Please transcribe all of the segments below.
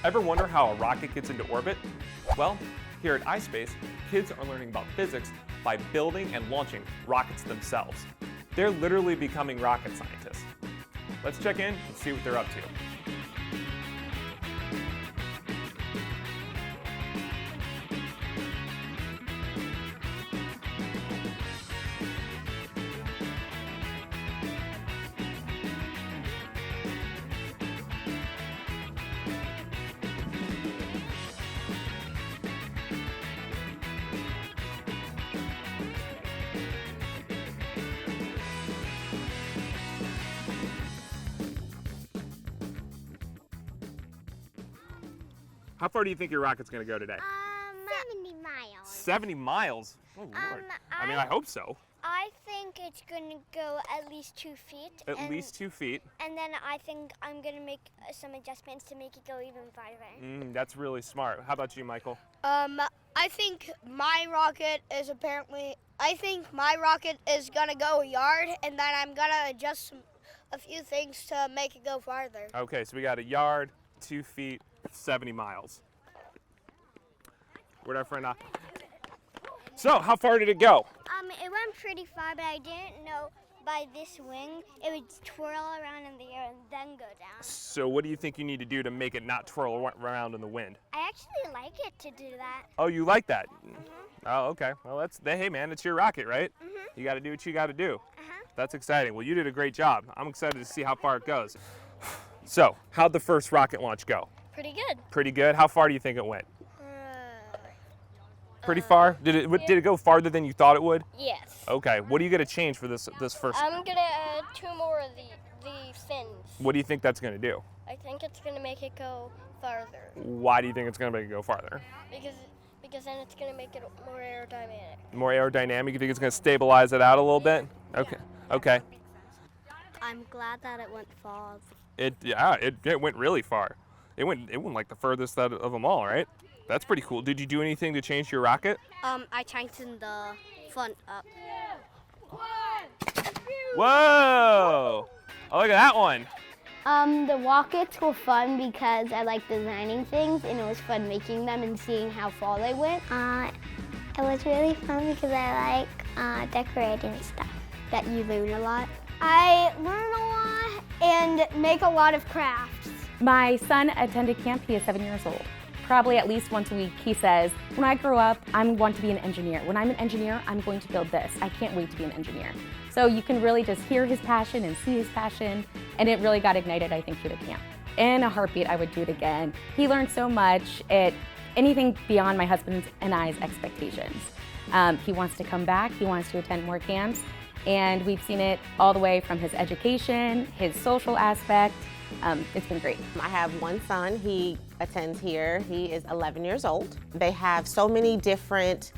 Ever wonder how a rocket gets into orbit? Well, here at iSpace, kids are learning about physics by building and launching rockets themselves. They're literally becoming rocket scientists. Let's check in and see what they're up to. How far do you think your rocket's going to go today? 70 miles. 70 miles? Oh, Lord. I hope so. I think it's going to go at least 2 feet. At least 2 feet. And then I think I'm going to make some adjustments to make it go even farther. That's really smart. How about you, Michael? I think my rocket is going to go a yard, and then I'm going to adjust a few things to make it go farther. Okay, so we got a yard, 2 feet, 70 miles. Where'd our friend So, how far did it go? It went pretty far, but I didn't know by this wing it would twirl around in the air and then go down. So what do you think you need to do to make it not twirl around in the wind? I actually like it to do that. Oh, you like that? Oh, okay. Well, hey man, it's your rocket, right? You got to do what you got to do. That's exciting. Well, you did a great job. I'm excited to see how far it goes. So, how'd the first rocket launch go? Pretty good. Pretty good. How far do you think it went? Pretty far? Did it go farther than you thought it would? Yes. Okay. What are you going to change for this first? I'm gonna add 2 more of the fins. What do you think that's going to do? I think it's gonna make it go farther. Why do you think it's going to make it go farther? Because then it's gonna make it more aerodynamic. More aerodynamic? You think it's going to stabilize it out a little bit? Okay. Yeah. Okay. I'm glad that it went far. It went really far. It went like the furthest out of them all, right? That's pretty cool. Did you do anything to change your rocket? I tightened the front up. Whoa! Oh, look at that one. The rockets were fun because I like designing things, and it was fun making them and seeing how far they went. It was really fun because I like decorating stuff. That you learn a lot. I learn a lot and make a lot of crafts. My son attended camp. He is 7 years old. Probably at least once a week, he says, when I grow up, I want to be an engineer. When I'm an engineer, I'm going to build this. I can't wait to be an engineer. So you can really just hear his passion and see his passion, and it really got ignited, I think, through the camp. In a heartbeat, I would do it again. He learned so much, anything beyond my husband's and I's expectations. He wants to come back, he wants to attend more camps, and we've seen it all the way from his education, his social aspect. It's been great. I have one son, he attends here, he is 11 years old. They have so many different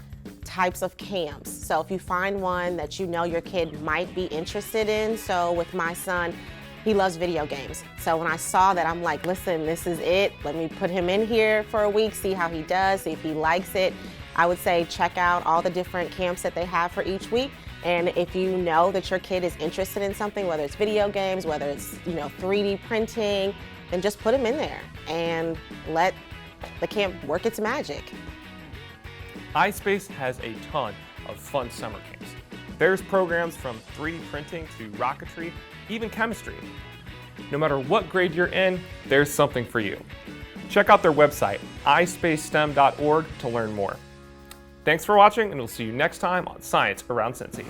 types of camps. So if you find one that you know your kid might be interested in, so with my son, he loves video games. So when I saw that, I'm like, listen, this is it. Let me put him in here for a week, see how he does, see if he likes it. I would say check out all the different camps that they have for each week. And if you know that your kid is interested in something, whether it's video games, whether it's 3D printing, then just put them in there and let the camp work its magic. iSpace has a ton of fun summer camps. There's programs from 3D printing to rocketry, even chemistry. No matter what grade you're in, there's something for you. Check out their website, ispacestem.org, to learn more. Thanks for watching, and we'll see you next time on Science Around Cincy.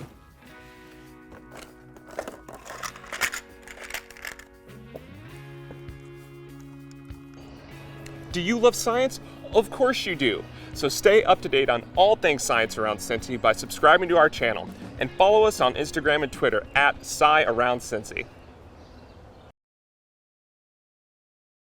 Do you love science? Of course you do. So stay up to date on all things science around Cincy by subscribing to our channel and follow us on Instagram and Twitter @SciAroundCincy.